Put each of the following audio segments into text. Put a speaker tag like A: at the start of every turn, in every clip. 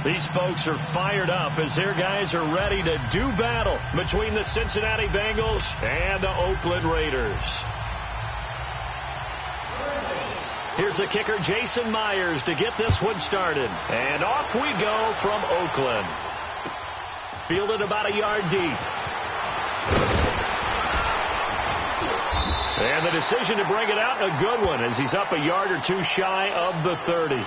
A: These folks are fired up as their guys are ready to do battle between the Cincinnati Bengals and the Oakland Raiders. Here's the kicker, Jason Myers, to get this one started. And off we go from Oakland. Fielded about a yard deep. And the decision to bring it out, a good one, as he's up a yard or two shy of the 30.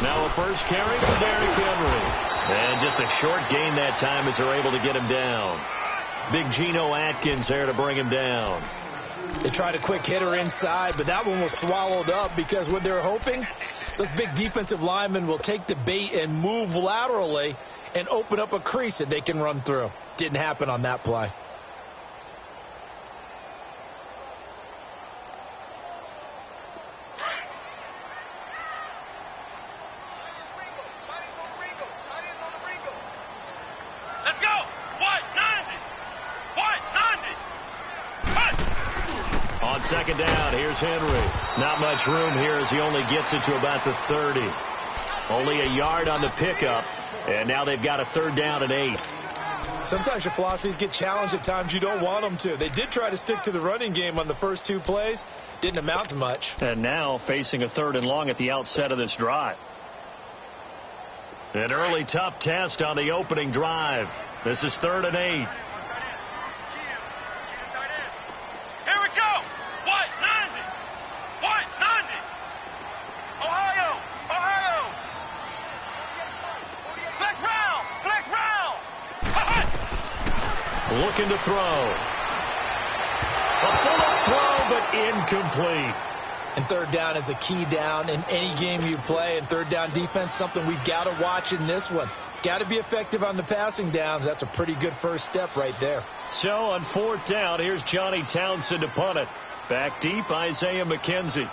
A: Now a first carry for Derrick Henry. And just a short gain that time as they're able to get him down. Big Geno Atkins there to bring him down.
B: They tried a quick hitter inside, but that one was swallowed up because what they're hoping, those big defensive linemen will take the bait and move laterally and open up a crease that they can run through. Didn't happen on that play.
A: Second down, here's Henry. Not much room here as he only gets it to about the 30. Only a yard on the pickup, and now they've got a third down and 8.
B: Sometimes your philosophies get challenged at times you don't want them to. They did try to stick to the running game on the first 2 plays. Didn't amount to much.
A: And now facing a 3rd and long at the outset of this drive. An early tough test on the opening drive. This is 3rd and 8. Looking to throw. A bullet throw, but incomplete.
B: And 3rd down is a key down in any game you play. And 3rd down defense, something we've got to watch in this one. Got to be effective on the passing downs. That's a pretty good first step right there.
A: So on 4th down, here's Johnny Townsend to punt it. Back deep, Isaiah McKenzie.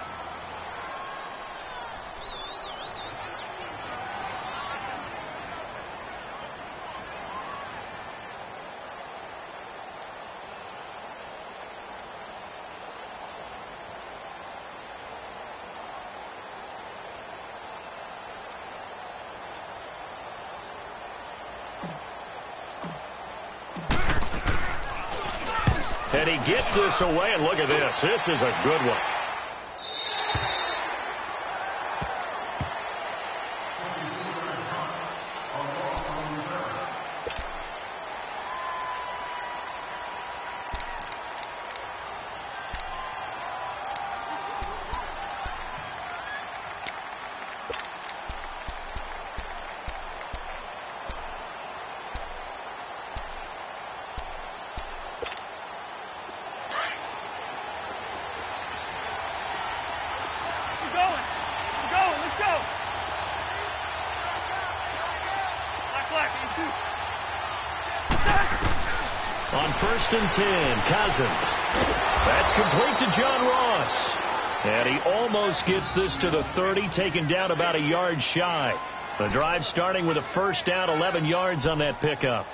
A: And he gets this away, and look at this. This is a good one. On 1st and 10, Cousins. That's complete to John Ross. And he almost gets this to the 30, taken down about a yard shy. The drive starting with a first down, 11 yards on that pickup.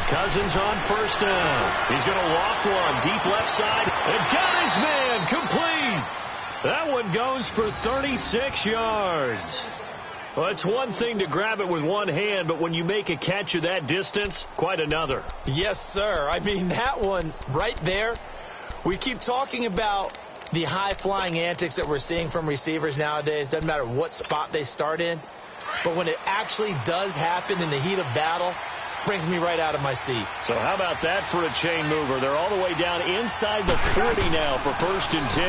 A: Cousins on 1st down. He's going to loft one deep left side and got his man complete. That one goes for 36 yards. Well, it's one thing to grab it with one hand, but when you make a catch of that distance, quite another.
B: Yes, sir. I mean, that one right there, we keep talking about the high-flying antics that we're seeing from receivers nowadays. Doesn't matter what spot they start in. but when it actually does happen in the heat of battle, brings me right out of my seat.
A: So how about that for a chain mover? They're all the way down inside the 40 now for 1st and 10.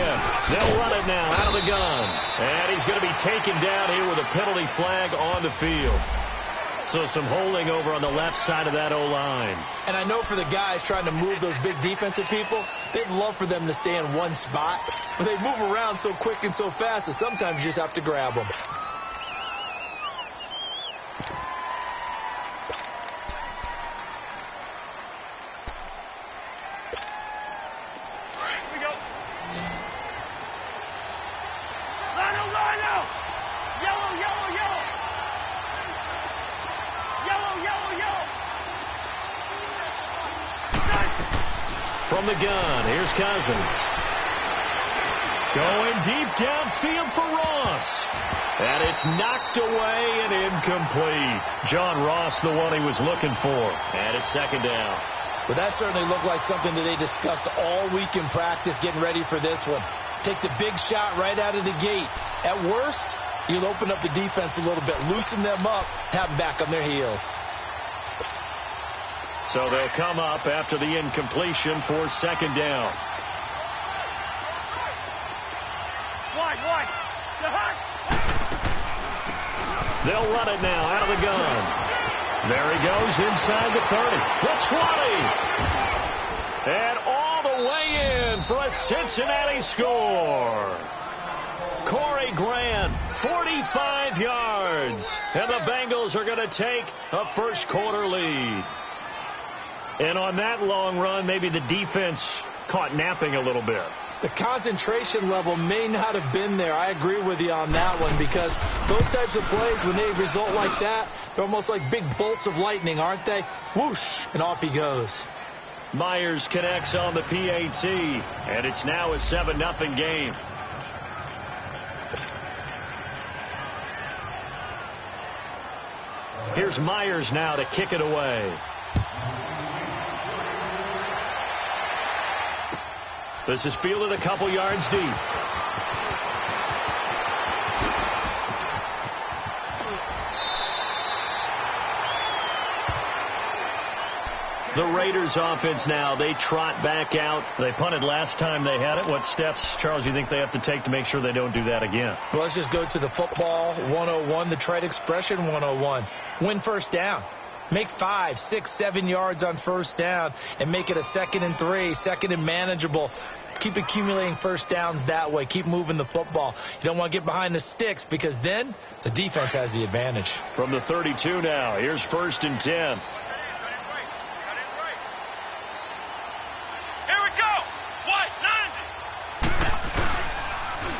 A: They'll run it now out of the gun. And he's going to be taken down here with a penalty flag on the field. So some holding over on the left side of that O-line.
B: And I know for the guys trying to move those big defensive people, they'd love for them to stay in one spot. But they move around so quick and so fast that sometimes you just have to grab them.
A: From the gun, here's Cousins. Going deep downfield for Ross. And it's knocked away and incomplete. John Ross, the one he was looking for. And it's 2nd down.
B: But that certainly looked like something that they discussed all week in practice, getting ready for this one. Take the big shot right out of the gate. At worst, you'll open up the defense a little bit, loosen them up, have them back on their heels.
A: So they'll come up after the incompletion for 2nd down. They'll run it now out of the gun. There he goes inside the 30. The 20. And all the way in for a Cincinnati score. Corey Grant, 45 yards. And the Bengals are going to take a first quarter lead. And on that long run, maybe the defense caught napping a little bit.
B: The concentration level may not have been there. I agree with you on that one, because those types of plays, when they result like that, they're almost like big bolts of lightning, aren't they? Whoosh, and off he goes.
A: Myers connects on the PAT, and it's now a 7-0 game. Here's Myers now to kick it away. This is fielded a couple yards deep. The Raiders offense now, they trot back out. They punted last time they had it. What steps, Charles, you think they have to take to make sure they don't do that again?
B: Well, let's just go to the football 101, the trade expression 101. Win first down. Make 5, 6, 7 yards on first down and make it a 2nd and 3, 2nd and manageable. Keep accumulating first downs that way. Keep moving the football. You don't want to get behind the sticks, because then the defense has the advantage.
A: From the 32 now, here's 1st and 10.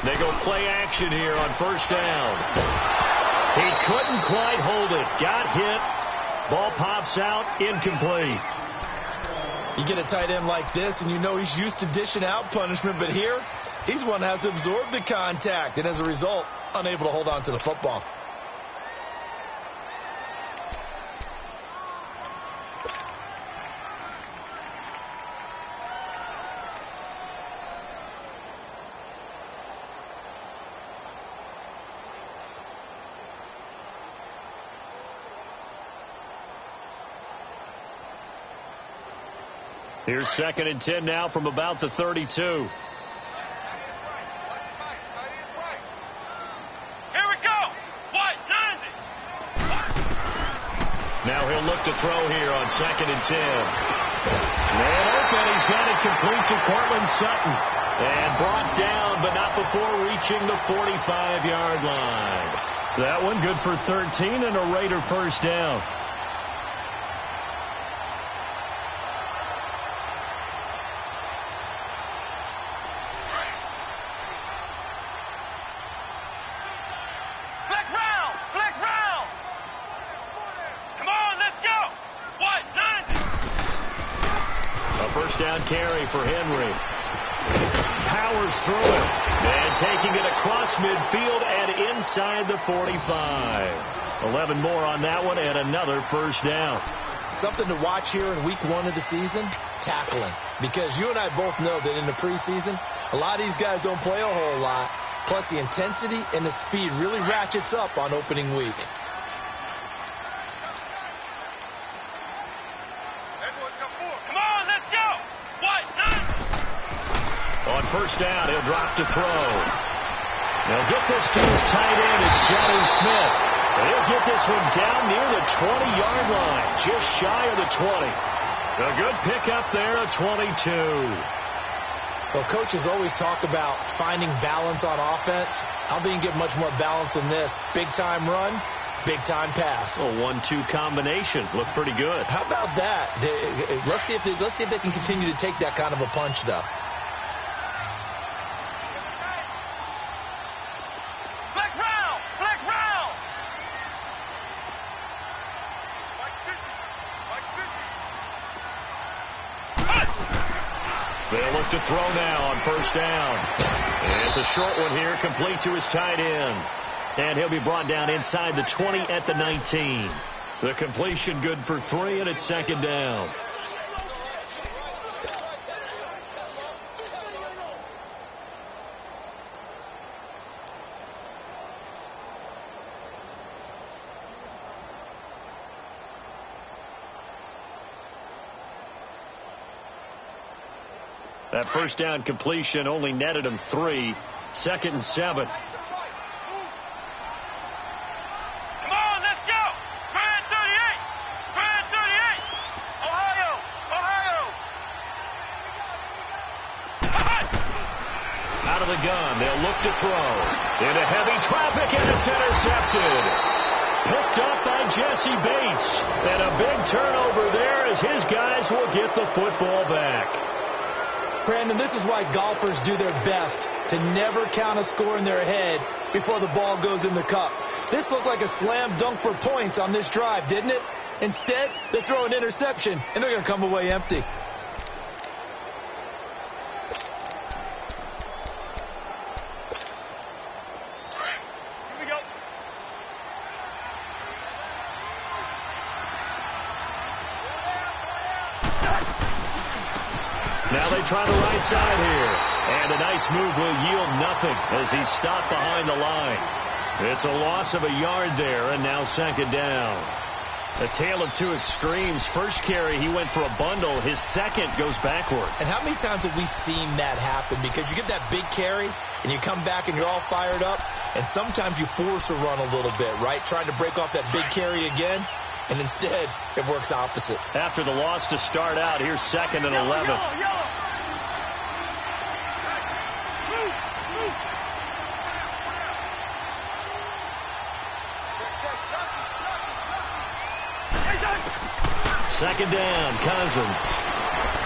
A: They go play action here on first down. He couldn't quite hold it. Got hit. Ball pops out. Incomplete.
B: You get a tight end like this, and you know he's used to dishing out punishment, but here, he's one that has to absorb the contact, and as a result, unable to hold on to the football.
A: Here's 2nd and 10 now from about the 32.
C: Here we go. What? 90.
A: Now he'll look to throw here on 2nd and 10. Man open. He's got it complete to Cortland Sutton. And brought down, but not before reaching the 45-yard line. That one good for 13 and a Raider first down. Carry for Henry. Powers through it. And taking it across midfield and inside the 45. 11 more on that one and another first down.
B: Something to watch here in week 1 of the season, tackling. Because you and I both know that in the preseason, a lot of these guys don't play a whole lot. Plus the intensity and the speed really ratchets up on opening week.
A: first down. He'll drop to throw. They'll get this to his tight end. It's Johnny Smith. And he'll get this one down near the 20-yard line, just shy of the 20. A good pickup there, a 22.
B: Well, coaches always talk about finding balance on offense. I don't think you can get much more balance than this. Big-time run, big-time pass.
A: A 1-2 combination. Looked pretty good.
B: How about that? Let's see if they can continue to take that kind of a punch, though.
A: They'll look to throw now on first down. And it's a short one here, complete to his tight end. And he'll be brought down inside the 20 at the 19. The completion good for 3, and it's second down. That first down completion only netted him 3. Second and 7.
C: Come on, let's go. Grand 38. Grand 38. Ohio.
A: Out of the gun, they'll look to throw. Into heavy traffic, and it's intercepted. Picked up by Jesse Bates. And a big turnover there as his guys will get the football back.
B: Brandon, this is why golfers do their best to never count a score in their head before the ball goes in the cup. This looked like a slam dunk for points on this drive, didn't it? Instead, they throw an interception, and they're going to come away empty.
A: Now they try the right side here. And a nice move will yield nothing as he's stopped behind the line. It's a loss of a yard there, and now second down. A tale of two extremes. First carry, he went for a bundle. His second goes backward.
B: And how many times have we seen that happen? Because you get that big carry, and you come back and you're all fired up, and sometimes you force a run a little bit, right? Trying to break off that big carry again. And instead, it works opposite.
A: After the loss to start out, here's second and 11. Second down, Cousins.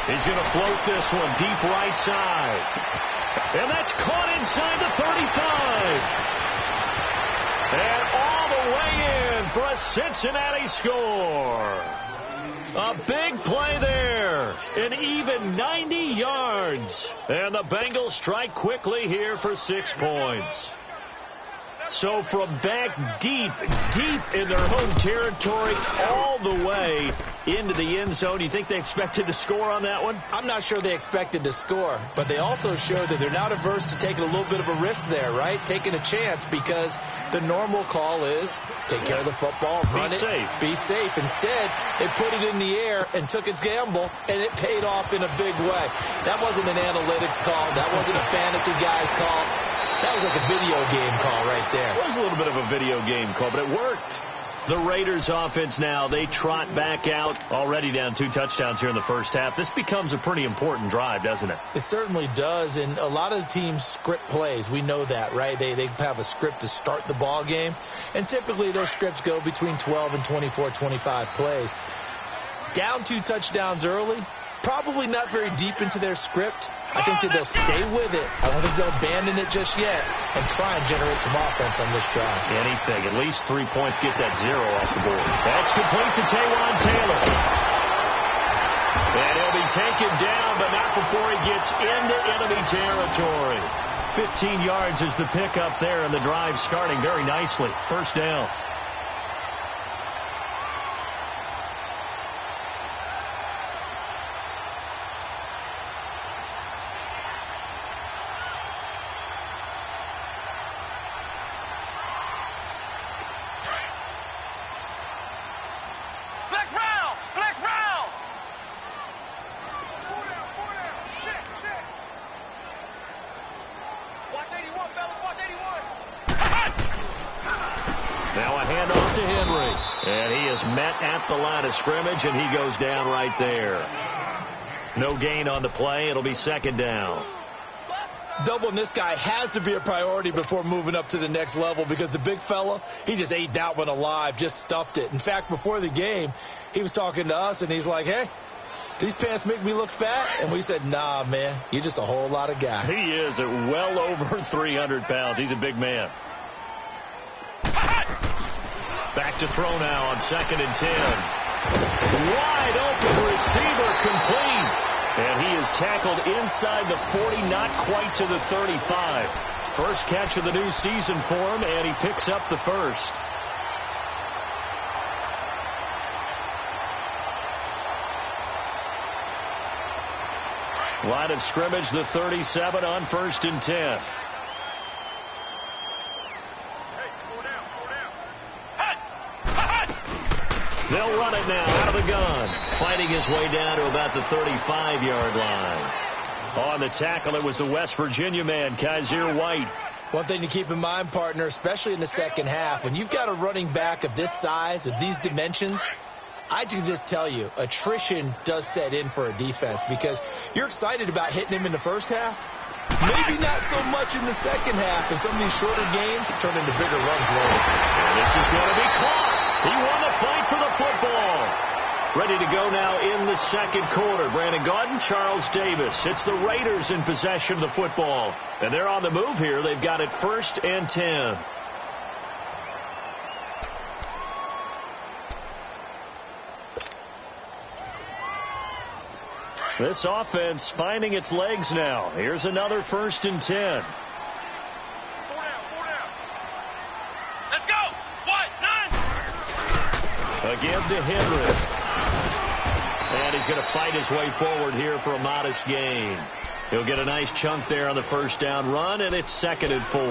A: He's going to float this one deep right side. And that's caught inside the 35. And all the way in for a Cincinnati score. A big play there. An even 90 yards. And the Bengals strike quickly here for 6 points. So from back deep in their home territory all the way into the end zone, you think they expected to score on that one?
B: I'm not sure they expected to score, but they also showed that they're not averse to taking a little bit of a risk there, right? Taking a chance, because the normal call is take care of the football, run it, be safe. Instead, they put it in the air and took a gamble, and it paid off in a big way. That wasn't an analytics call. That wasn't a fantasy guy's call. That was like a video game call right there.
A: It was a little bit of a video game call, but it worked. The Raiders offense now, they trot back out, already down 2 touchdowns here in the first half. This becomes a pretty important drive, doesn't it?
B: It certainly does, and a lot of the teams script plays. We know that, right? They have a script to start the ball game, and typically those scripts go between 12 and 24, 25 plays. Down 2 touchdowns early, probably not very deep into their script. I think that they'll stay with it. I don't think they'll abandon it just yet and try and generate some offense on this drive.
A: Anything. At least 3 points, get that 0 off the board. That's complete to Taywan Taylor. And he'll be taken down, but not before he gets into enemy territory. 15 yards is the pickup there, and the drive starting very nicely. First down. to Henry. And he is met at the line of scrimmage, and he goes down right there. No gain on the play. It'll be second down.
B: Doubling this guy has to be a priority before moving up to the next level, because the big fella, he just ate that one alive, just stuffed it. In fact, before the game, he was talking to us, and he's like, hey, these pants make me look fat. And we said, nah, man, you're just a whole lot of guy.
A: He is at well over 300 pounds. He's a big man. Back to throw now on 2nd and 10. Wide open receiver, complete. And he is tackled inside the 40, not quite to the 35. First catch of the new season for him, and he picks up the first. Line of scrimmage, the 37 on 1st and 10. They'll run it now out of the gun. Fighting his way down to about the 35-yard line. On the tackle, it was the West Virginia man, Kaiser White.
B: One thing to keep in mind, partner, especially in the second half, when you've got a running back of this size, of these dimensions, I can just tell you, attrition does set in for a defense, because you're excited about hitting him in the first half. Maybe not so much in the second half, and some of these shorter gains turn into bigger runs later.
A: And this is going to be caught. He won the fight for the football. Ready to go now in the second quarter. Brandon Gaudin, Charles Davis. It's the Raiders in possession of the football. And they're on the move here. They've got it 1st and 10. This offense finding its legs now. Here's another 1st and 10.
C: Let's go. What? 9.
A: A give to Henry. And he's going to fight his way forward here for a modest gain. He'll get a nice chunk there on the first down run, and it's 2nd and 4.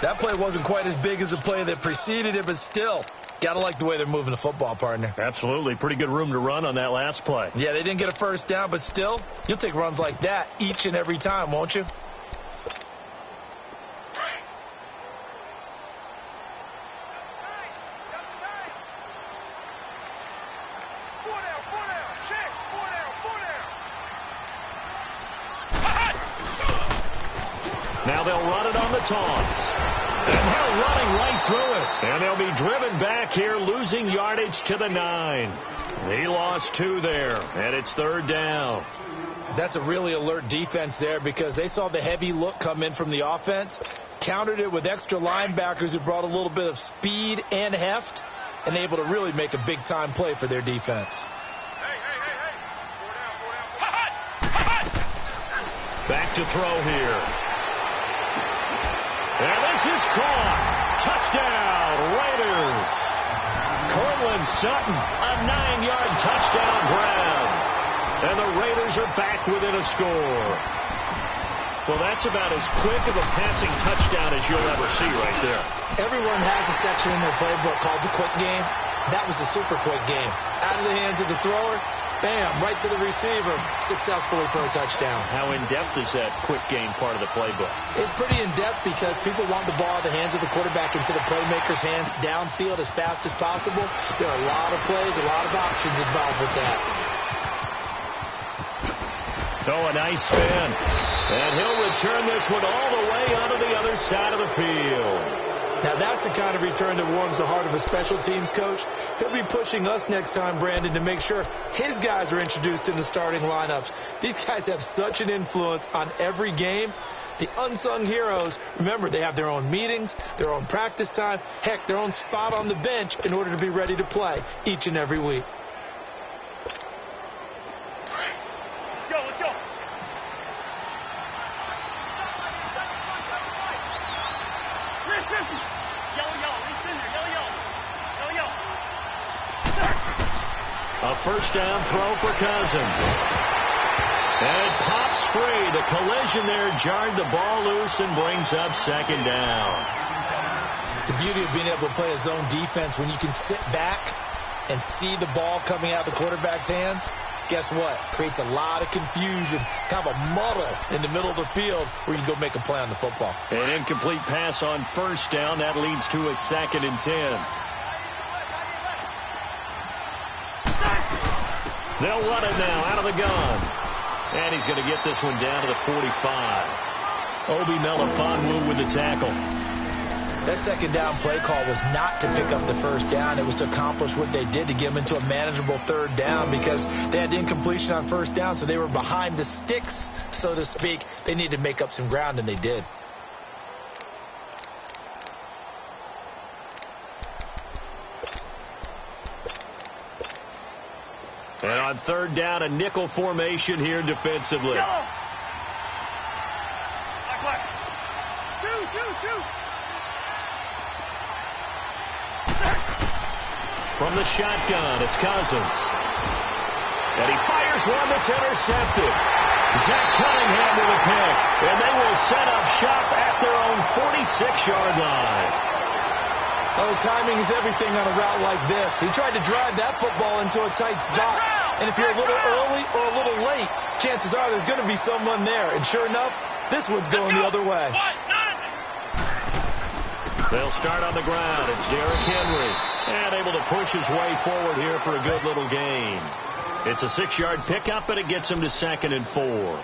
B: That play wasn't quite as big as the play that preceded it, but still, got to like the way they're moving the football, partner.
A: Absolutely. Pretty good room to run on that last play.
B: Yeah, they didn't get a first down, but still, you'll take runs like that each and every time, won't you?
A: Now they'll run it on the toss. And they're running right through it. And they'll be driven back here, losing yardage to the 9. He lost 2 there, and it's 3rd down.
B: That's a really alert defense there, because they saw the heavy look come in from the offense, countered it with extra linebackers who brought a little bit of speed and heft, and able to really make a big-time play for their defense.
A: Back to throw here. And this is caught. Touchdown, Raiders. Cortland Sutton, a 9-yard touchdown grab. And the Raiders are back within a score. Well, that's about as quick of a passing touchdown as you'll ever see right there.
B: Everyone has a section in their playbook called the quick game. That was a super quick game. Out of the hands of the thrower, bam, right to the receiver, successfully for a touchdown.
A: How in-depth is that quick game part of the playbook?
B: It's pretty in-depth because people want the ball out of the hands of the quarterback into the playmaker's hands downfield as fast as possible. There are a lot of plays, a lot of options involved with that.
A: Oh, a nice spin. And he'll return this one all the way onto the other side of the field.
B: Now, that's the kind of return that warms the heart of a special teams coach. He'll be pushing us next time, Brandon, to make sure his guys are introduced in the starting lineups. These guys have such an influence on every game. The unsung heroes, remember, they have their own meetings, their own practice time, heck, their own spot on the bench in order to be ready to play each and every week.
C: Let's go.
A: A first down throw for Cousins. And it pops free. The collision there jarred the ball loose and brings up 2nd down.
B: The beauty of being able to play a zone defense when you can sit back and see the ball coming out of the quarterback's hands, guess what? Creates a lot of confusion, kind of a muddle in the middle of the field where you can go make a play on the football.
A: An incomplete pass on first down. That leads to a 2nd and 10. They'll run it now out of the gun. And he's going to get this one down to the 45. Obi Melifonwu with the tackle.
B: That second down play call was not to pick up the first down. It was to accomplish what they did, to get them into a manageable third down, because they had incompletion on first down, so they were behind the sticks, so to speak. They needed to make up some ground, and they did.
A: And on third down, a nickel formation here defensively. From the shotgun, it's Cousins. And he fires one that's intercepted. Zach Cunningham with a pick. And they will set up shop at their own 46-yard line.
B: Oh, timing is everything on a route like this. He tried to drive that football into a tight spot. And if you're a little early or a little late, chances are there's going to be someone there. And sure enough, this one's going the other way.
A: They'll start on the ground. It's Derrick Henry. And able to push his way forward here for a good little gain. It's a 6-yard pickup, and it gets him to 2nd and 4.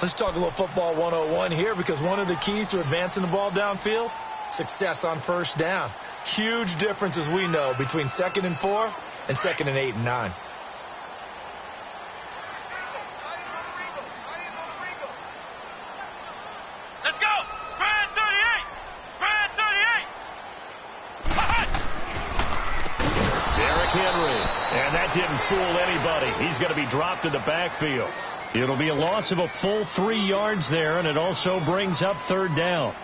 B: Let's talk a little football 101 here, because one of the keys to advancing the ball downfield, success on first down. Huge difference, as we know, between 2nd and 4 and 2nd and 8 and 9.
C: Let's go! Brad 38! Brad 38!
A: Derrick Henry. And that didn't fool anybody. He's going to be dropped in the backfield. It'll be a loss of a full 3 yards there, and it also brings up third down.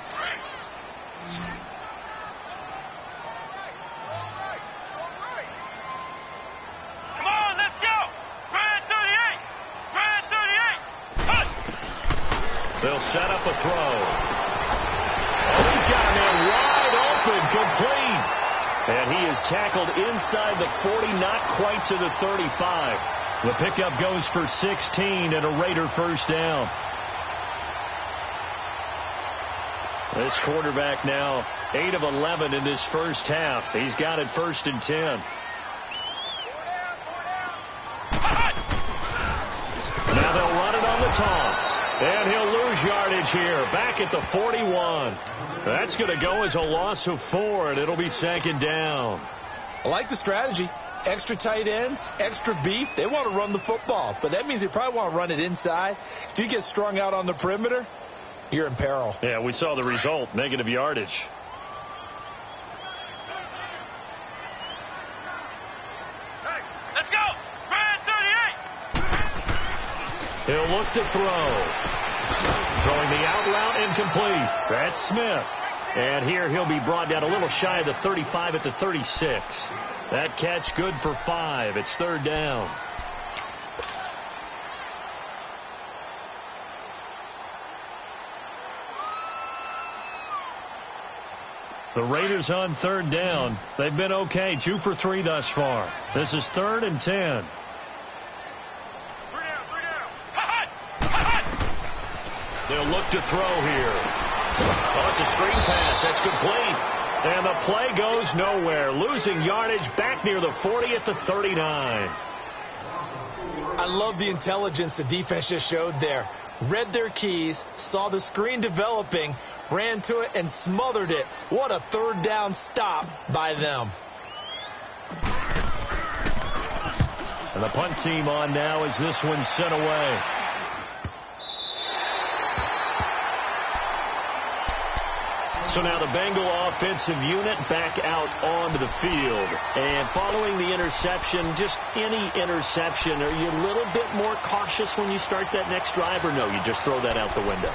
C: Come on, let's go! Brad 38! Brad 38! Push!
A: They'll set up a throw. Oh, he's got a man wide open, complete. And he is tackled inside the 40, not quite to the 35. The pickup goes for 16 and a Raider first down. This quarterback now 8 of 11 in this first half. He's got it 1st and 10. Now they'll run it on the toss. And he'll lose yardage here. Back at the 41. That's going to go as a loss of 4, and it'll be 2nd down.
B: I like the strategy. Extra tight ends, extra beef. They want to run the football, but that means they probably want to run it inside. If you get strung out on the perimeter, you're in peril.
A: Yeah, we saw the result, negative yardage.
C: Hey, let's go! Brad 38!
A: He'll look to throw. Throwing the out route, incomplete. That's Smith. And here he'll be brought down a little shy of the 35 at the 36. That catch good for 5. It's third down. The Raiders on third down. They've been okay. 2 for 3 thus far. This is 3rd and 10. They'll look to throw here. Oh, it's a screen pass. That's complete. And the play goes nowhere. Losing yardage back near the 40 at the 39.
B: I love the intelligence the defense just showed there. Read their keys, saw the screen developing, ran to it, and smothered it. What a third down stop by them.
A: And the punt team on now as this one's sent away. So now the Bengal offensive unit back out onto the field. And following the interception, just any interception, are you a little bit more cautious when you start that next drive, or no, you just throw that out the window?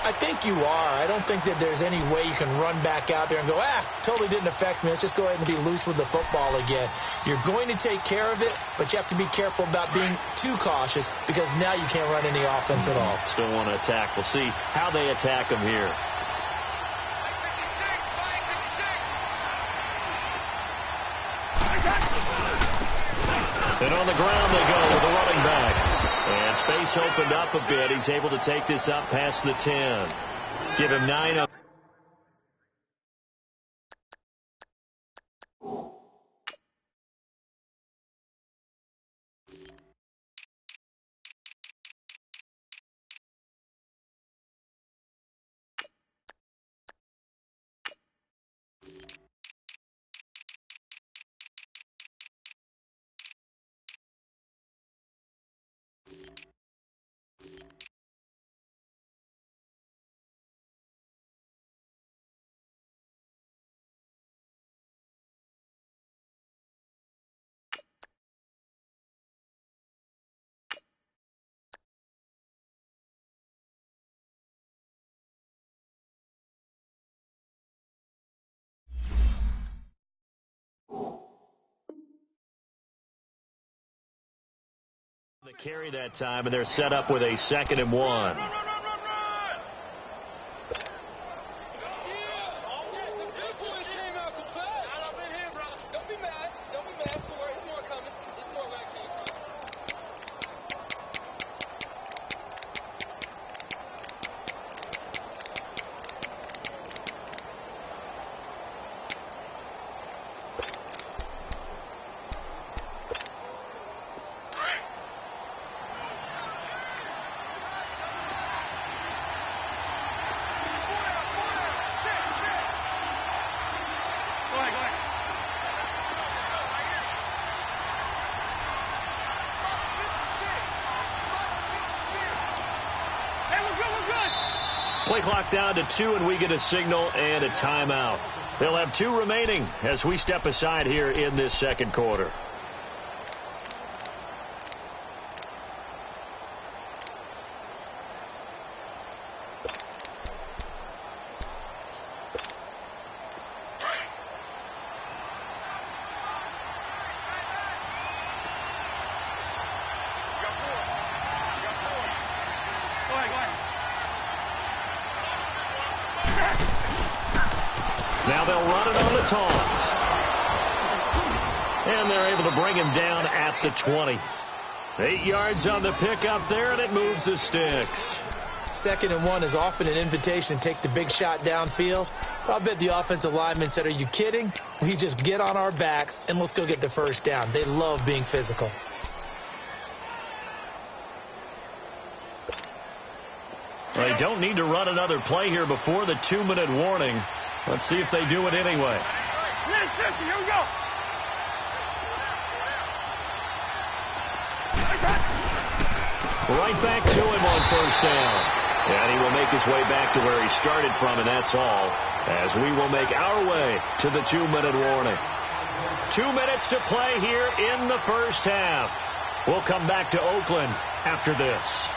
B: I think you are. I don't think that there's any way you can run back out there and go, totally didn't affect me. Let's just go ahead and be loose with the football again. You're going to take care of it, but you have to be careful about being too cautious, because now you can't run any offense at all.
A: Still want to attack. We'll see how they attack them here. And on the ground they go with the running back. And space opened up a bit. He's able to take this up past the 10. Give him 9. The carry that time, and they're set up with a 2nd and 1. Play clock down to 2, and we get a signal and a timeout. They'll have 2 remaining as we step aside here in this 2nd quarter. Now they'll run it on the toss. And they're able to bring him down at the 20. 8 yards on the pickup there, and it moves the sticks.
B: 2nd and 1 is often an invitation to take the big shot downfield. I bet the offensive lineman said, "Are you kidding? We just get on our backs and let's go get the first down." They love being physical.
A: They don't need to run another play here before the 2-minute warning. Let's see if they do it anyway.
C: Here we go.
A: Right back to him on 1st down. And he will make his way back to where he started from, and that's all, as we will make our way to the 2-minute warning. 2 minutes to play here in the 1st half. We'll come back to Oakland after this.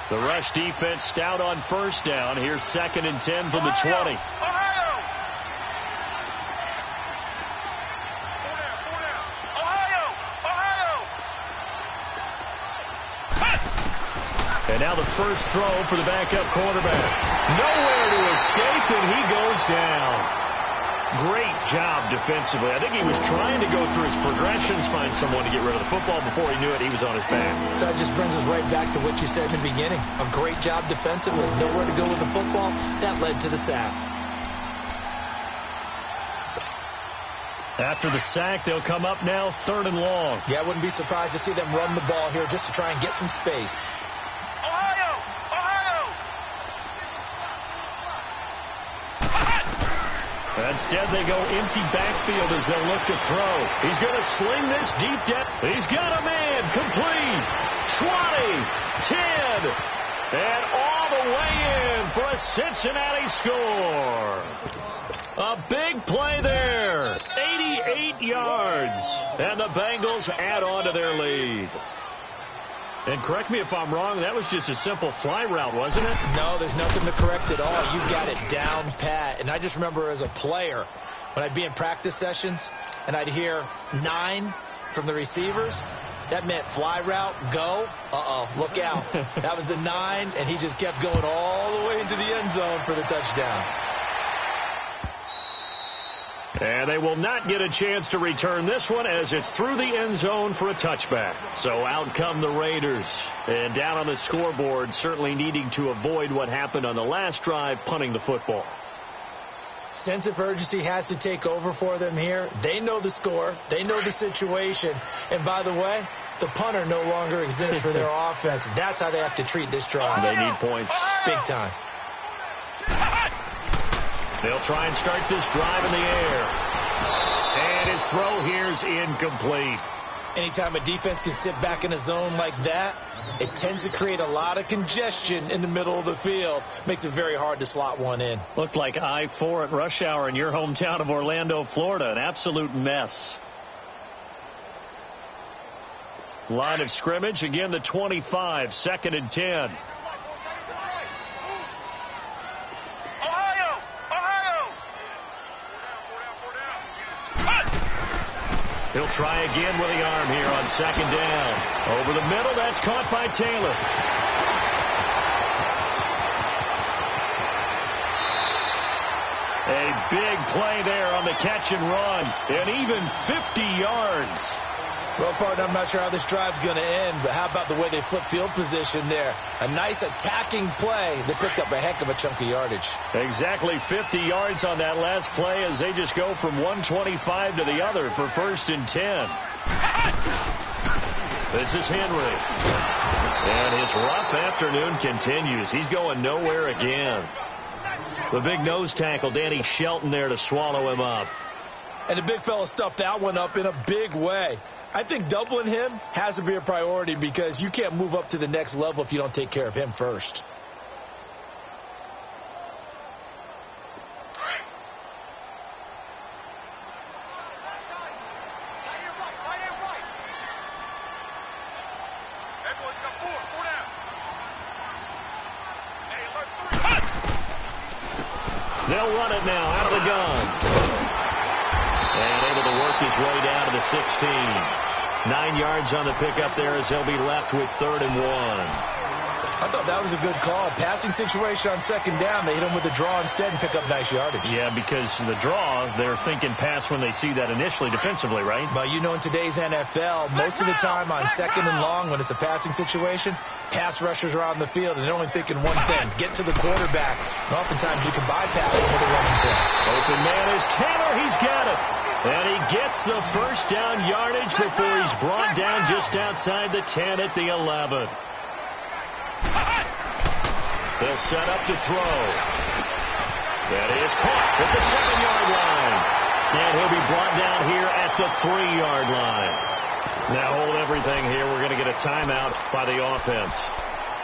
A: The rush defense stout on 1st down. Here's 2nd and 10 from the 20. And now the first throw for the backup quarterback. Nowhere to escape, and he goes down. Great job defensively. I think he was trying to go through his progressions, find someone to get rid of the football. Before he knew it, he was on his back.
B: So that just brings us right back to what you said in the beginning. A great job defensively. Nowhere to go with the football. That led to the sack.
A: After the sack, they'll come up now 3rd and long.
B: Yeah, I wouldn't be surprised to see them run the ball here just to try and get some space.
A: Instead, they go empty backfield as they'll look to throw. He's going to sling this deep down. He's got a man complete. 20, 10, and all the way in for a Cincinnati score. A big play there. 88 yards. And the Bengals add on to their lead. And correct me if I'm wrong, that was just a simple fly route, wasn't it?
B: No, there's nothing to correct at all. You've got it down pat. And I just remember as a player, when I'd be in practice sessions and I'd hear 9 from the receivers, that meant fly route, go. Look out. That was the 9, and he just kept going all the way into the end zone for the touchdown.
A: And they will not get a chance to return this one as it's through the end zone for a touchback. So out come the Raiders. And down on the scoreboard, certainly needing to avoid what happened on the last drive, punting the football.
B: Sense of urgency has to take over for them here. They know the score. They know the situation. And by the way, the punter no longer exists for their offense. That's how they have to treat this drive.
A: They need points.
B: Big time.
A: They'll try and start this drive in the air. And his throw here's incomplete.
B: Anytime a defense can sit back in a zone like that, it tends to create a lot of congestion in the middle of the field. Makes it very hard to slot one in.
A: Looked like I-4 at rush hour in your hometown of Orlando, Florida. An absolute mess. Line of scrimmage, again the 25, 2nd and 10. He'll try again with the arm here on 2nd down. Over the middle, that's caught by Taylor. A big play there on the catch and run, and even 50 yards.
B: Well, partner, I'm not sure how this drive's going to end, but how about the way they flip field position there? A nice attacking play that picked up a heck of a chunk of yardage.
A: Exactly 50 yards on that last play as they just go from 125 to the other for 1st and 10. This is Henry. And his rough afternoon continues. He's going nowhere again. The big nose tackle, Danny Shelton, there to swallow him up.
B: And the big fella stuffed that one up in a big way. I think doubling him has to be a priority because you can't move up to the next level if you don't take care of him first.
A: They'll run it now out of the gun. And able to work his way down to the 16. 9 yards on the pickup there as he'll be left with 3rd and 1.
B: I thought that was a good call. Passing situation on 2nd down. They hit him with a draw instead and pick up nice yardage.
A: Yeah, because the draw, they're thinking pass when they see that initially defensively, right?
B: But you know, in today's NFL, most of the time on 2nd and long when it's a passing situation, pass rushers are on the field and they're only thinking one thing, get to the quarterback. And oftentimes you can bypass him with a running play.
A: Open man is Taylor. He's got it. And he gets the 1st down yardage before he's brought down just outside the 10 at the 11. They'll set up to throw. That is caught at the 7-yard line. And he'll be brought down here at the 3-yard line. Now hold everything here. We're going to get a timeout by the offense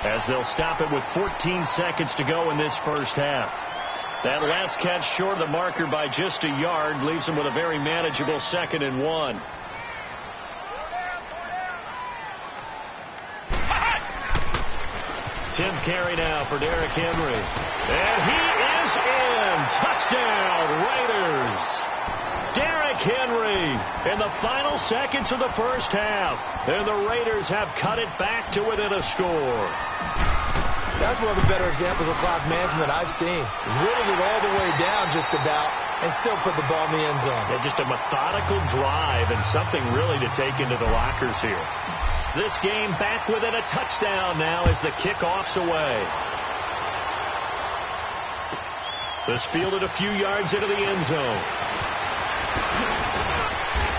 A: as they'll stop it with 14 seconds to go in this first half. That last catch short of the marker by just a yard leaves him with a very manageable 2nd and 1. Tenth carry now for Derrick Henry. And he is in. Touchdown, Raiders. Derrick Henry in the final seconds of the first half. And the Raiders have cut it back to within a score.
B: That's one of the better examples of clock management I've seen. Whittled it all the way down just about and still put the ball in the end zone.
A: Yeah, just a methodical drive and something really to take into the lockers here. This game back within a touchdown now as the kickoff's away. This fielded a few yards into the end zone.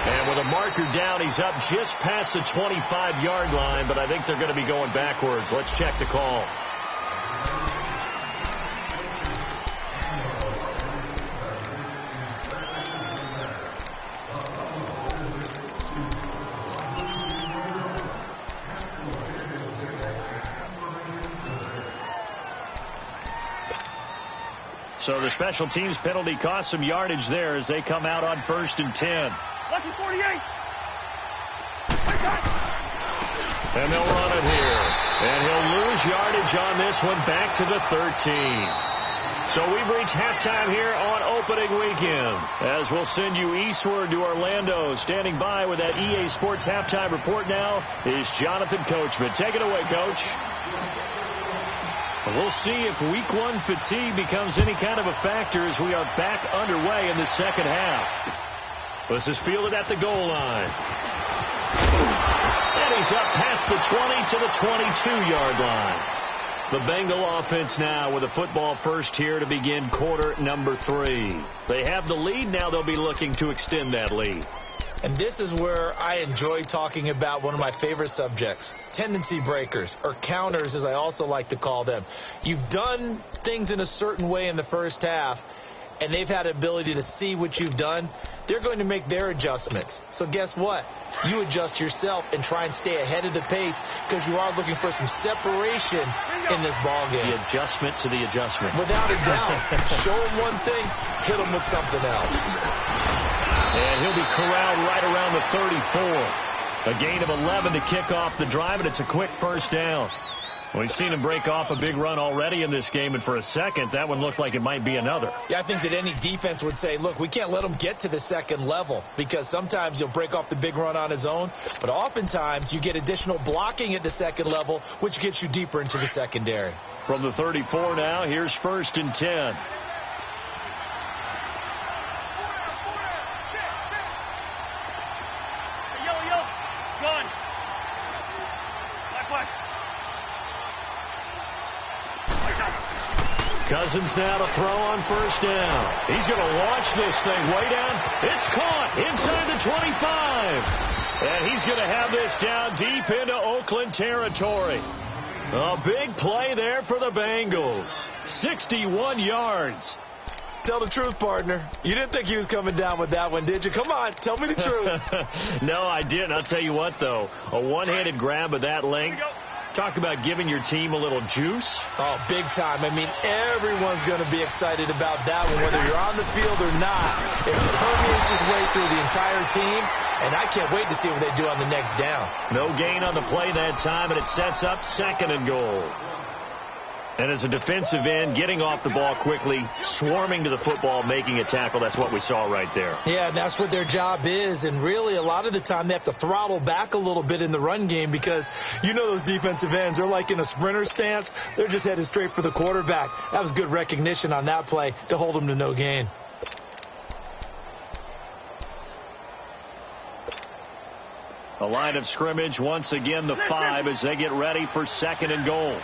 A: And with a marker down, he's up just past the 25-yard line, but I think they're going to be going backwards. Let's check the call. So the special teams penalty cost some yardage there as they come out on 1st and 10.
C: Lucky 48.
A: And they'll run it here. And he'll lose yardage on this one back to the 13. So we've reached halftime here on opening weekend as we'll send you eastward to Orlando. Standing by with that EA Sports halftime report now is Jonathan Coachman. Take it away, Coach. We'll see if week 1 fatigue becomes any kind of a factor as we are back underway in the second half. This is fielded at the goal line. And he's up past the 20 to the 22-yard line. The Bengal offense now with a football first here to begin quarter number 3. They have the lead. Now they'll be looking to extend that lead.
B: And this is where I enjoy talking about one of my favorite subjects, tendency breakers, or counters as I also like to call them. You've done things in a certain way in the first half, and they've had the ability to see what you've done, they're going to make their adjustments. So guess what? You adjust yourself and try and stay ahead of the pace because you are looking for some separation in this ball game.
A: The adjustment to the adjustment.
B: Without a doubt. Show them one thing, hit them with something else.
A: And he'll be corralled right around the 34. A gain of 11 to kick off the drive, and it's a quick first down. We've seen him break off a big run already in this game, and for a second, that one looked like it might be another.
B: Yeah, I think that any defense would say, look, we can't let him get to the second level because sometimes he'll break off the big run on his own, but oftentimes you get additional blocking at the second level, which gets you deeper into the secondary.
A: From the 34 now, here's 1st and 10.
C: Gun. Black.
A: Cousins now to throw on 1st down. He's going to launch this thing way down. It's caught inside the 25. And he's going to have this down deep into Oakland territory. A big play there for the Bengals. 61 yards.
B: Tell the truth, partner. You didn't think he was coming down with that one, did you? Come on, tell me the truth.
A: No, I didn't. I'll tell you what, though. A one-handed grab of that length. Talk about giving your team a little juice.
B: Oh, big time. I mean, everyone's going to be excited about that one, whether you're on the field or not. It permeates its way through the entire team, and I can't wait to see what they do on the next down.
A: No gain on the play that time, and it sets up 2nd and goal. And as a defensive end, getting off the ball quickly, swarming to the football, making a tackle, that's what we saw right there.
B: Yeah, and that's what their job is. And really, a lot of the time, they have to throttle back a little bit in the run game because you know those defensive ends, they're like in a sprinter stance. They're just headed straight for the quarterback. That was good recognition on that play to hold them to no gain.
A: A line of scrimmage, once again, the 5 as they get ready for 2nd and goal.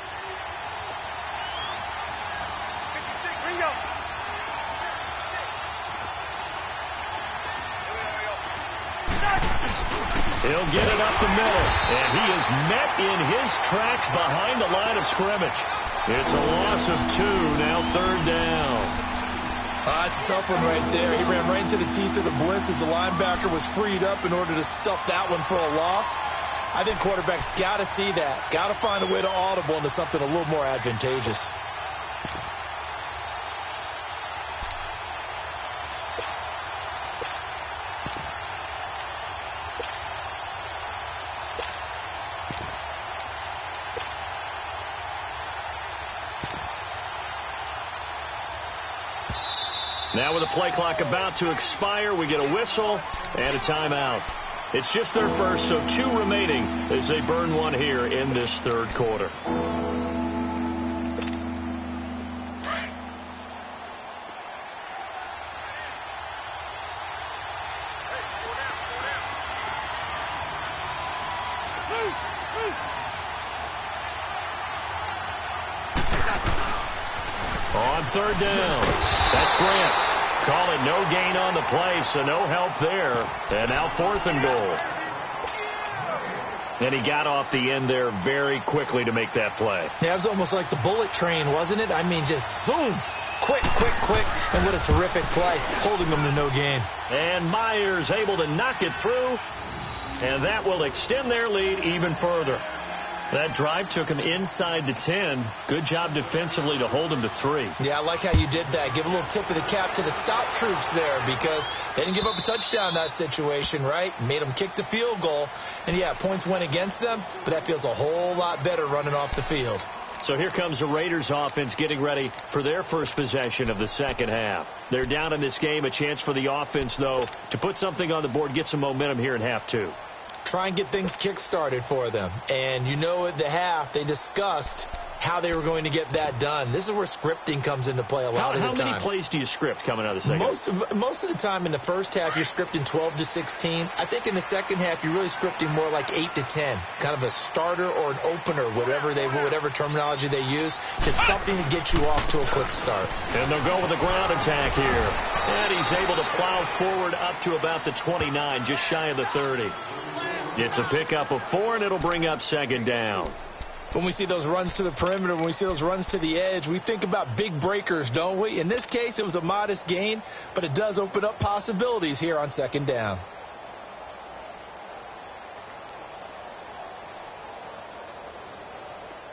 A: He'll get it up the middle, and he is met in his tracks behind the line of scrimmage. It's a loss of 2, now 3rd down.
B: It's a tough one right there. He ran right into the teeth of the blitz as the linebacker was freed up in order to stuff that one for a loss. I think quarterbacks got to see that, got to find a way to audible into something a little more advantageous.
A: Now with the play clock about to expire, we get a whistle and a timeout. It's just their first, so 2 remaining as they burn one here in this 3rd quarter. On 3rd down, that's Grant. Call it no gain on the play, so no help there. And now 4th and goal. And he got off the end there very quickly to make that play.
B: Yeah, it was almost like the bullet train, wasn't it? I mean, just zoom. Quick. And what a terrific play, holding them to no gain.
A: And Myers able to knock it through. And that will extend their lead even further. That drive took him inside the 10. Good job defensively to hold him to 3.
B: Yeah, I like how you did that. Give a little tip of the cap to the stop troops there because they didn't give up a touchdown in that situation, right? Made them kick the field goal. And, yeah, points went against them, but that feels a whole lot better running off the field.
A: So here comes the Raiders offense getting ready for their first possession of the 2nd half. They're down in this game. A chance for the offense, though, to put something on the board, get some momentum here in half 2.
B: Try and get things kick-started for them. And you know at the half, they discussed how they were going to get that done. This is where scripting comes into play a lot of the time.
A: How many plays do you script coming out of the second half?
B: Most of the time in the first half, you're scripting 12 to 16. I think in the second half, you're really scripting more like 8 to 10. Kind of a starter or an opener, whatever terminology they use. Just something to get you off to a quick start.
A: And they'll go with the ground attack here. And he's able to plow forward up to about the 29, just shy of the 30. It's a pickup of 4, and it'll bring up 2nd down.
B: When we see those runs to the perimeter, when we see those runs to the edge, we think about big breakers, don't we? In this case, it was a modest gain, but it does open up possibilities here on second down.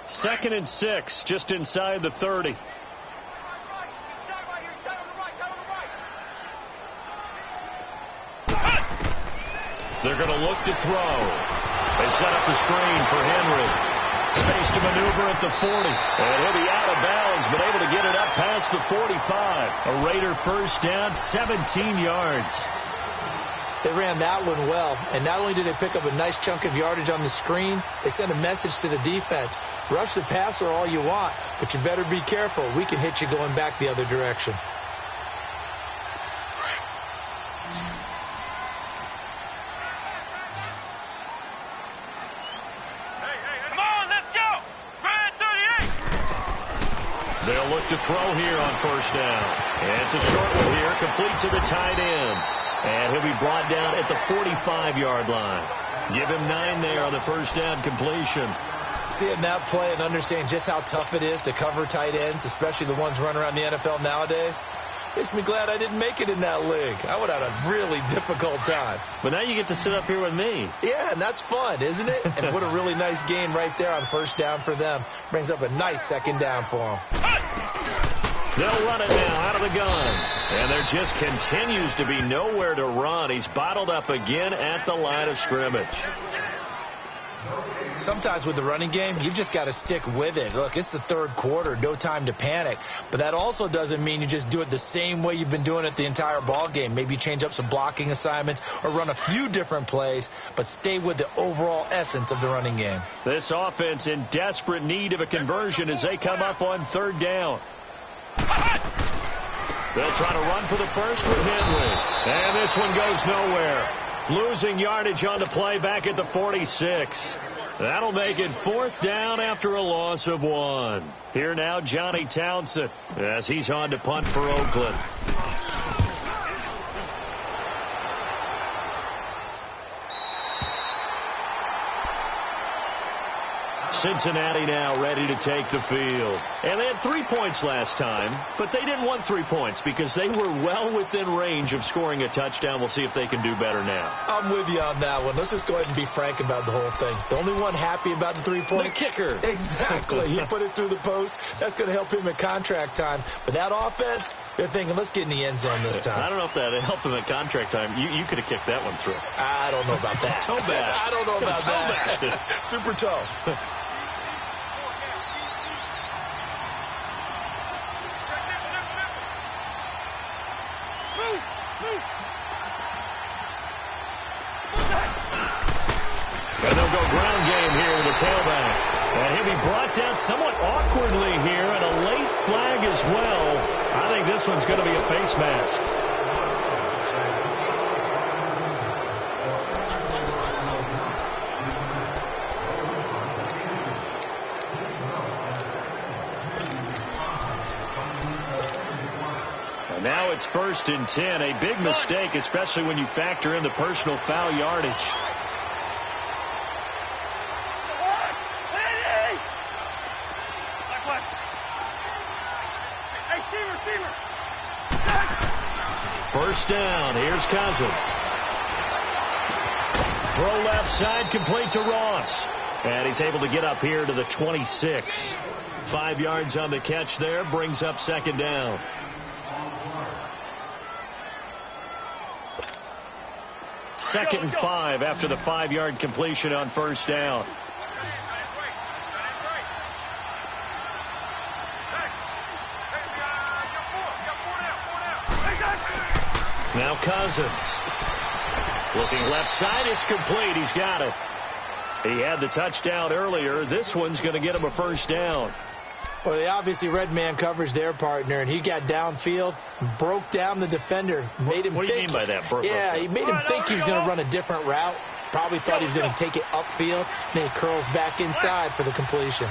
A: Second and 6, just inside the 30. They're going to look to throw. They set up the screen for Henry. Space to maneuver at the 40. And he'll be out of bounds, but able to get it up past the 45. A Raider first down, 17 yards.
B: They ran that one well, and not only did they pick up a nice chunk of yardage on the screen, they sent a message to the defense. Rush the passer all you want, but you better be careful. We can hit you going back the other direction.
A: They'll look to throw here on first down. And it's a short one here, complete to the tight end. And he'll be brought down at the 45-yard line. Give him 9 there on the first down completion.
B: Seeing that play and understanding just how tough it is to cover tight ends, especially the ones running around the NFL nowadays, makes me glad I didn't make it in that league. I would have had a really difficult time.
A: But now you get to sit up here with me.
B: Yeah, and that's fun, isn't it? And what a really nice game right there on first down for them. Brings up a nice second down for them.
A: They'll run it now out of the gun. And there just continues to be nowhere to run. He's bottled up again at the line of scrimmage.
B: Sometimes with the running game, you've just got to stick with it. Look, it's the third quarter, no time to panic. But that also doesn't mean you just do it the same way you've been doing it the entire ball game. Maybe change up some blocking assignments or run a few different plays, but stay with the overall essence of the running game.
A: This offense in desperate need of a conversion as they come up on third down. They'll try to run for the first with Henry. And this one goes nowhere. Losing yardage on the play back at the 46. That'll make it fourth down after a loss of 1. Here now, Johnny Townsend, as he's on to punt for Oakland. Cincinnati now ready to take the field. And they had 3 points last time, but they didn't want 3 points because they were well within range of scoring a touchdown. We'll see if they can do better now.
B: I'm with you on that one. Let's just go ahead and be frank about the whole thing. The only one happy about the 3-point.
A: The kicker.
B: Exactly. He put it through the post. That's going to help him at contract time. But that offense, they're thinking, let's get in the end zone this time.
A: I don't know if that helped him at contract time. You could have kicked that one through.
B: I don't know about that.
A: Toe bash.
B: I don't know about
A: that.
B: Super toe.
A: And they'll go ground game here with the tailback. And he'll be brought down somewhat awkwardly here, and a late flag as well. I think this one's going to be a face mask. And now it's 1st and 10. A big mistake, especially when you factor in the personal foul yardage. First down. Here's Cousins. Throw left side, complete to Ross. And he's able to get up here to the 26. 5 yards on the catch there. Brings up second down. Second and 5 after the 5-yard completion on first down. Now Cousins. Looking left side, it's complete. He's got it. He had the touchdown earlier. This one's going to get him a first down.
B: Well, they obviously red man covers their partner, and he got downfield, broke down the defender, made him
A: What do you mean by that?
B: He made him think he was going to run a different route. Probably thought he was going to take it upfield. Then he curls back inside for the completion.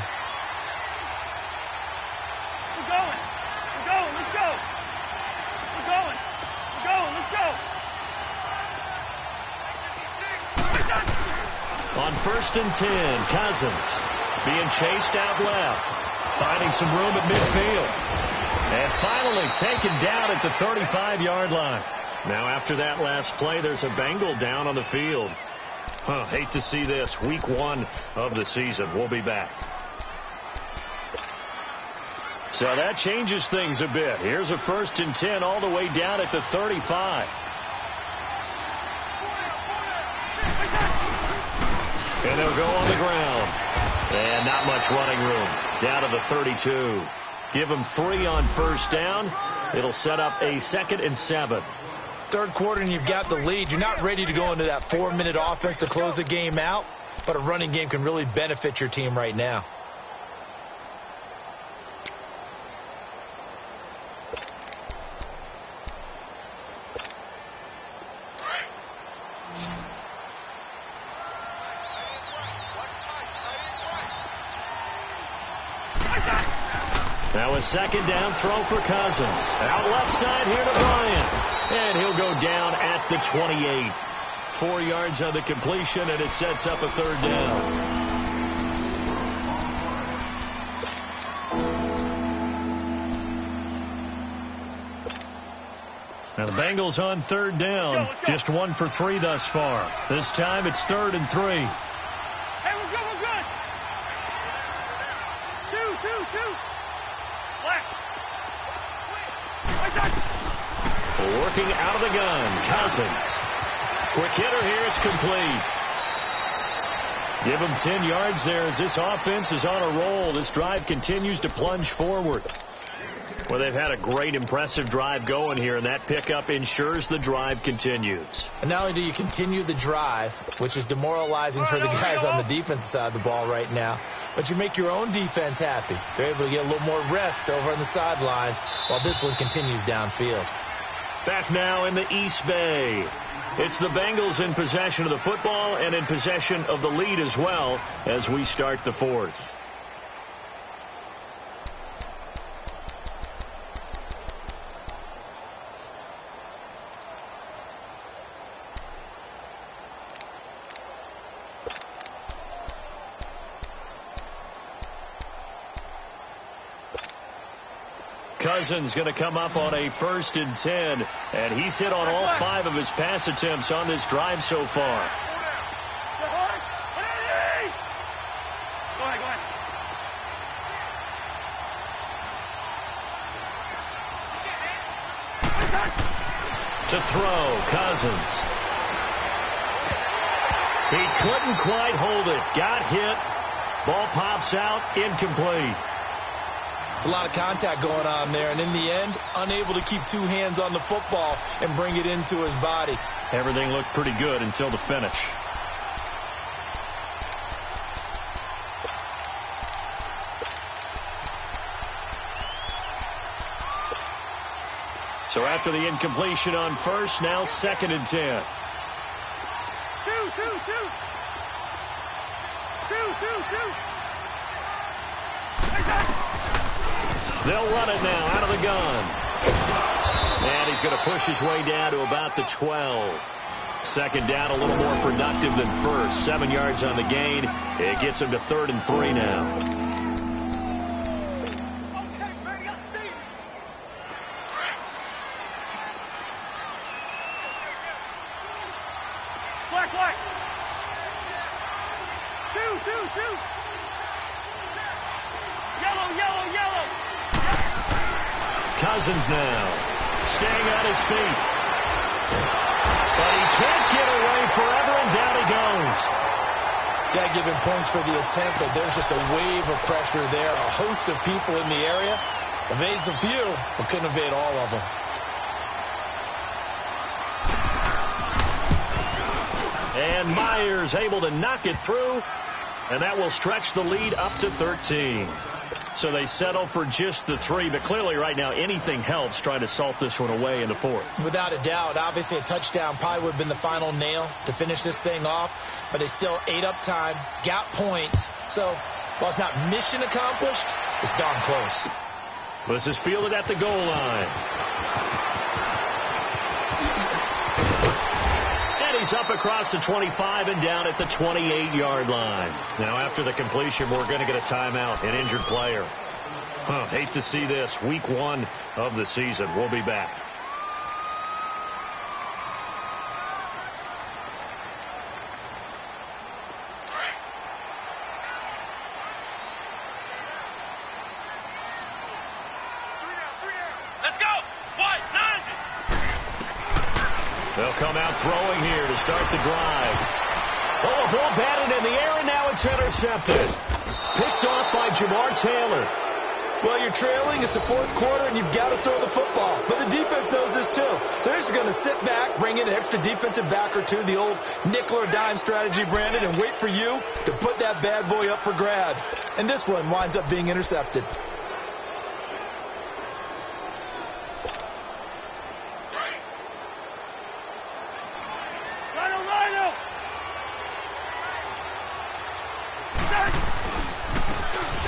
C: We're going. We're going. Let's go. We're going. We're going. Let's go.
A: On 1st and 10, Cousins. being chased out left. Finding some room at midfield. And finally taken down at the 35-yard line. Now after that last play, there's a Bengal down on the field. Hate to see this. Week 1 of the season. We'll be back. So that changes things a bit. Here's a 1st and 10 all the way down at the 35. And they'll go on the ground. And not much running room. Down to the 32. Give them 3 on 1st down. It'll set up a 2nd and 7.
B: Third quarter and you've got the lead. You're not ready to go into that 4-minute offense to close the game out, but a running game can really benefit your team right now.
A: Now a 2nd down throw for Cousins. Out left side here to Bryant. And he'll go down at the 28. 4 yards on the completion, and it sets up a 3rd down. Now the Bengals on 3rd down.
C: Let's go.
A: Just 1 for 3 thus far. This time it's 3rd and 3.
C: Hey, we're good, we're good. Two. Left.
A: Working out of the gun, Cousins. Quick hitter here, it's complete. Give him 10 yards there as this offense is on a roll. This drive continues to plunge forward. Well, they've had a great, impressive drive going here, and that pickup ensures the drive continues.
B: And not only do you continue the drive, which is demoralizing for the guys on the defense side of the ball right now, but you make your own defense happy. They're able to get a little more rest over on the sidelines while this one continues downfield.
A: Back now in the East Bay. It's the Bengals in possession of the football and in possession of the lead as well as we start the 4th. Cousins going to come up on a 1st and 10, and he's hit on all 5 of his pass attempts on this drive so far.
C: Go ahead.
A: To throw, Cousins. He couldn't quite hold it. Got hit. Ball pops out, incomplete.
B: It's a lot of contact going on there, and in the end, unable to keep 2 hands on the football and bring it into his body.
A: Everything looked pretty good until the finish. So after the incompletion on 1st, now 2nd and 10.
C: Two.
A: They'll run it now out of the gun. And he's going to push his way down to about the 12. 2nd down, a little more productive than 1st. 7 yards on the gain. It gets him to 3rd and 3 now.
C: Black. Two. Yellow.
A: Cousins now staying on his feet. But he can't get away forever, and down he goes.
B: Got to give him points for the attempt, but there's just a wave of pressure there. A host of people in the area. Evades a few, but couldn't evade all of them.
A: And Myers able to knock it through, and that will stretch the lead up to 13. So they settle for just the 3, but clearly right now anything helps trying to salt this one away in the 4th.
B: Without a doubt, obviously a touchdown probably would have been the final nail to finish this thing off, but they still ate up time, got points. So while it's not mission accomplished, it's darn close.
A: This is fielded at the goal line. And he's up across the 25 and down at the 28-yard line. Now, after the completion, we're going to get a timeout, an injured player. Hate to see this. Week 1 of the season. We'll be back. They'll come out throwing here to start the drive. Oh, a ball batted in the air, and now it's intercepted. Picked off by Jamar Taylor.
B: Well, you're trailing. It's the fourth quarter, and you've got to throw the football. But the defense knows this, too. So they're just going to sit back, bring in an extra defensive back or two, the old nickel or dime strategy, Brandon, and wait for you to put that bad boy up for grabs. And this one winds up being intercepted.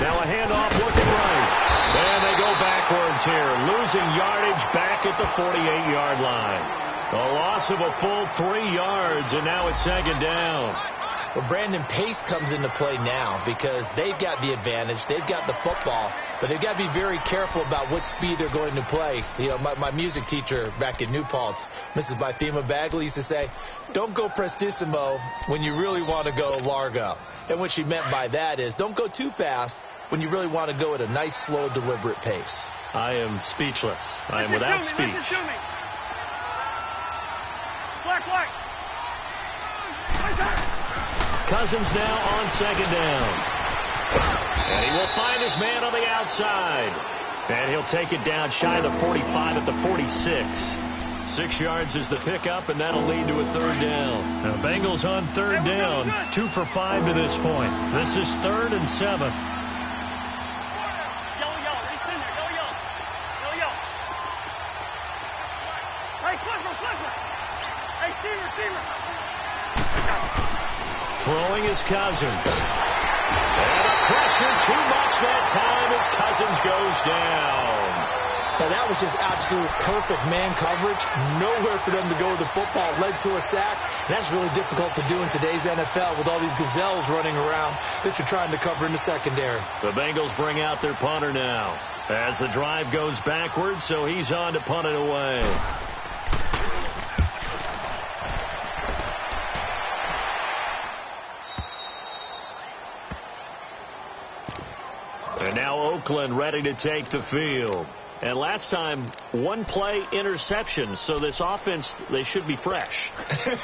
A: Now a handoff looking right. And they go backwards here, losing yardage back at the 48-yard line. A loss of a full 3 yards, and now it's second down.
B: Well, Brandon, pace comes into play now because they've got the advantage. They've got the football, but they've got to be very careful about what speed they're going to play. You know, my music teacher back in New Paltz, Mrs. Bythema Bagley, used to say, don't go prestissimo when you really want to go largo. And what she meant by that is don't go too fast when you really want to go at a nice, slow, deliberate pace.
A: I am speechless. I am without speech.
C: Listen to me. Black.
A: Cousins now on second down. And he will find his man on the outside. And he'll take it down shy of the 45 at the 46. 6 yards is the pickup, and that'll lead to a third down. Now, Bengals on third down, 2 for 5 to this point. This is 3rd and 7. Throwing is Cousins. And the pressure too much that time as Cousins goes down.
B: Now, that was just absolute perfect man coverage. Nowhere for them to go with the football. Led to a sack. And that's really difficult to do in today's NFL with all these gazelles running around that you're trying to cover in the secondary.
A: The Bengals bring out their punter now as the drive goes backwards, so he's on to punt it away. And now Oakland ready to take the field. And last time, 1 play interception. So this offense, they should be fresh.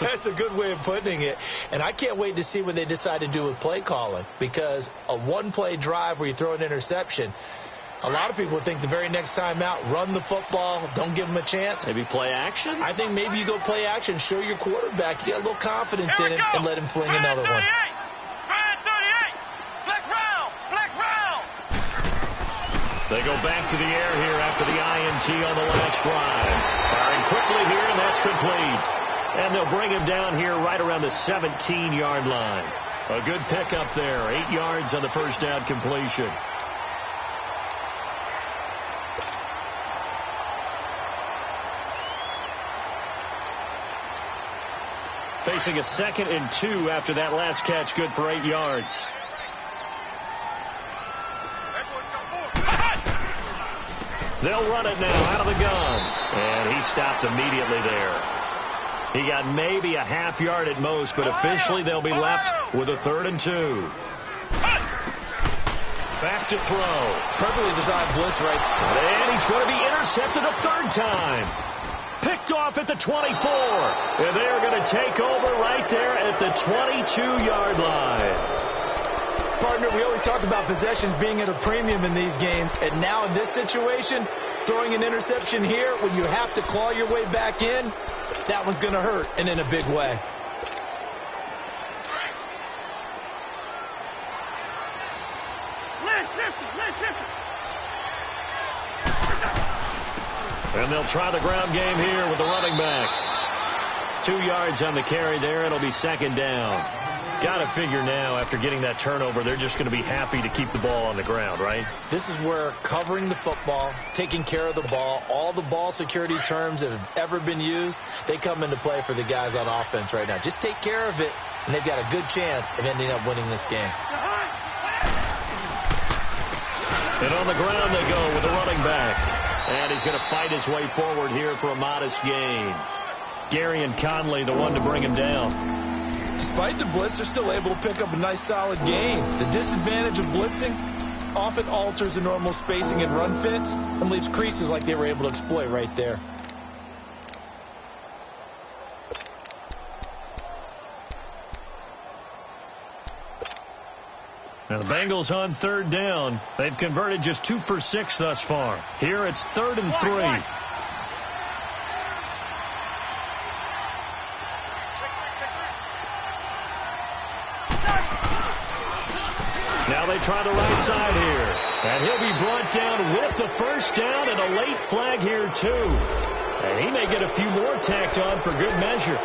B: That's a good way of putting it. And I can't wait to see what they decide to do with play calling. Because a 1-play drive where you throw an interception, a lot of people think the very next time out, run the football, don't give them a chance.
A: Maybe play action?
B: I think maybe you go play action, show your quarterback, you got a little confidence in him, and let him fling another one.
A: They go back to the air here after the INT on the last drive. Firing quickly here, and that's complete. And they'll bring him down here right around the 17-yard line. A good pickup there. 8 yards on the first down completion. Facing a 2nd and 2 after that last catch. Good for 8 yards. They'll run it now out of the gun. And he stopped immediately there. He got maybe a half yard at most, but officially they'll be left with a 3rd and 2. Back to throw.
B: Perfectly designed blitz right.
A: And he's going to be intercepted a 3rd time. Picked off at the 24. And they're going to take over right there at the 22-yard line.
B: Partner, we always talk about possessions being at a premium in these games, and now in this situation, throwing an interception here when you have to claw your way back in, that one's going to hurt, and in a big way.
A: And they'll try the ground game here with the running back. 2 yards on the carry there. It'll be 2nd down. Got to figure now, after getting that turnover, they're just going to be happy to keep the ball on the ground, right?
B: This is where covering the football, taking care of the ball, all the ball security terms that have ever been used, they come into play for the guys on offense right now. Just take care of it, and they've got a good chance of ending up winning this game.
A: And on the ground they go with the running back. And he's going to fight his way forward here for a modest gain. Gary and Conley, the one to bring him down.
B: Despite the blitz, they're still able to pick up a nice, solid gain. The disadvantage of blitzing often alters the normal spacing and run fits and leaves creases like they were able to exploit right there.
A: Now the Bengals on third down. They've converted just 2 for 6 thus far. Here it's 3rd and 3. Now they try the right side here. And he'll be brought down with the first down and a late flag here too. And he may get a few more tacked on for good measure.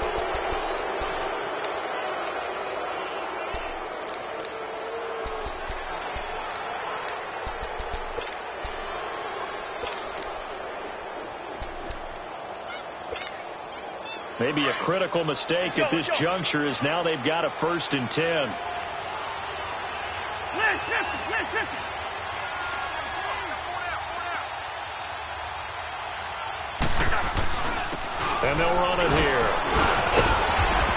A: Maybe a critical mistake at this juncture is now they've got a 1st and 10. And they'll run it here.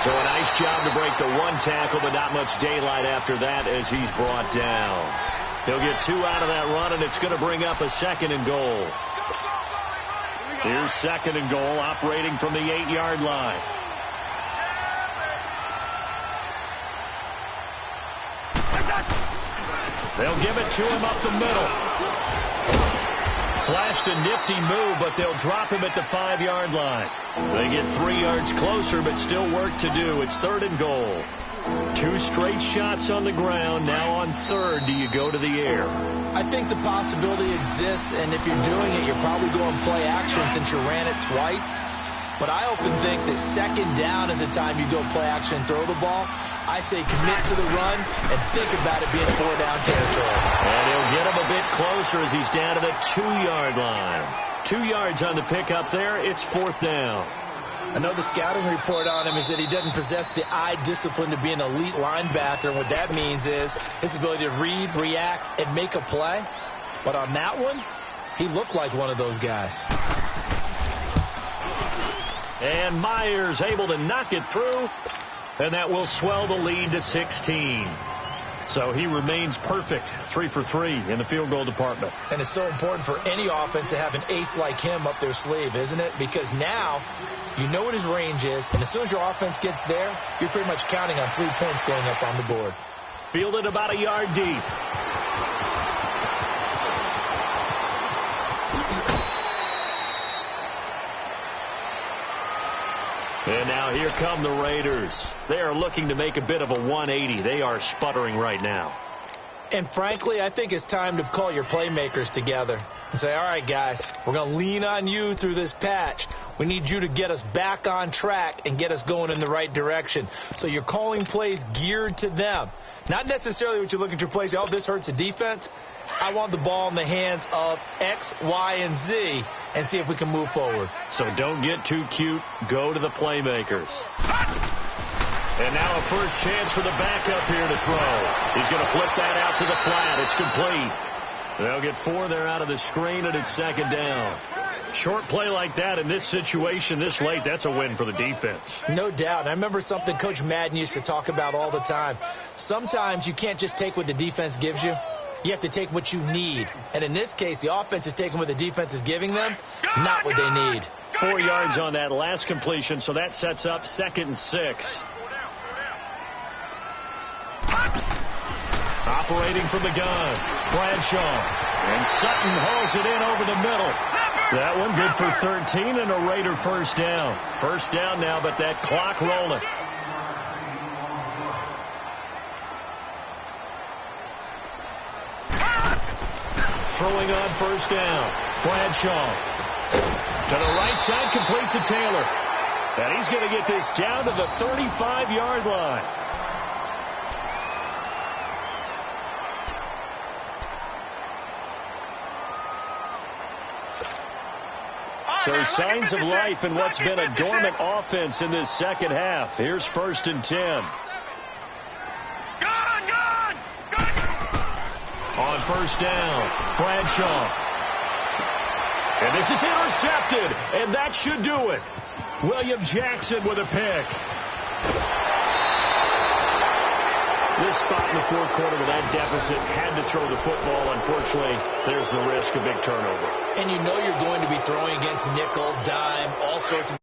A: So a nice job to break the 1 tackle, but not much daylight after that as he's brought down. He'll get 2 out of that run, and it's going to bring up a 2nd and goal. Here's 2nd and goal, operating from the 8-yard line. They'll give it to him up the middle. Flashed a nifty move, but they'll drop him at the 5-yard line. They get 3 yards closer, but still work to do. It's 3rd and goal. 2 straight shots on the ground. Now on 3rd, do you go to the air?
B: I think the possibility exists, and if you're doing it, you're probably going play action since you ran it twice. But I often think that 2nd down is the time you go play action and throw the ball. I say commit to the run and think about it being 4-down territory.
A: And he'll get him a bit closer as he's down to the 2-yard line. 2 yards on the pickup there. It's 4th down.
B: I know the scouting report on him is that he doesn't possess the eye discipline to be an elite linebacker. And what that means is his ability to read, react, and make a play. But on that one, he looked like one of those guys.
A: And Myers able to knock it through. And that will swell the lead to 16. So he remains perfect, 3 for 3 in the field goal department.
B: And it's so important for any offense to have an ace like him up their sleeve, isn't it? Because now you know what his range is, and as soon as your offense gets there, you're pretty much counting on 3 points going up on the board.
A: Fielded about a yard deep. And now here come the Raiders. They are looking to make a bit of a 180. They are sputtering right now.
B: And frankly, I think it's time to call your playmakers together and say, all right, guys, we're going to lean on you through this patch. We need you to get us back on track and get us going in the right direction. So you're calling plays geared to them. Not necessarily what you look at your plays, oh, this hurts the defense. I want the ball in the hands of X, Y, and Z and see if we can move forward.
A: So don't get too cute. Go to the playmakers. And now a first chance for the backup here to throw. He's going to flip that out to the flat. It's complete. They'll get 4 there out of the screen, and it's 2nd down. Short play like that in this situation this late, that's a win for the defense.
B: No doubt. And I remember something Coach Madden used to talk about all the time. Sometimes you can't just take what the defense gives you. You have to take what you need. And in this case, the offense is taking what the defense is giving them, not what they need.
A: 4 yards on that last completion, so that sets up 2nd and 6. Operating from the gun, Bradshaw. And Sutton hauls it in over the middle. That one good for 13 and a Raider first down. First down now, but that clock rolling. Throwing on first down. Bradshaw. To the right side, complete to Taylor. And he's going to get this down to the 35-yard line. So signs of life in what's been a dormant offense in this second half. Here's 1st and 10. On 1st down, Bradshaw. And this is intercepted, and that should do it. William Jackson with a pick. This spot in the 4th quarter with that deficit, had to throw the football. Unfortunately, there's the risk of big turnover.
B: And you know you're going to be throwing against nickel, dime, all sorts of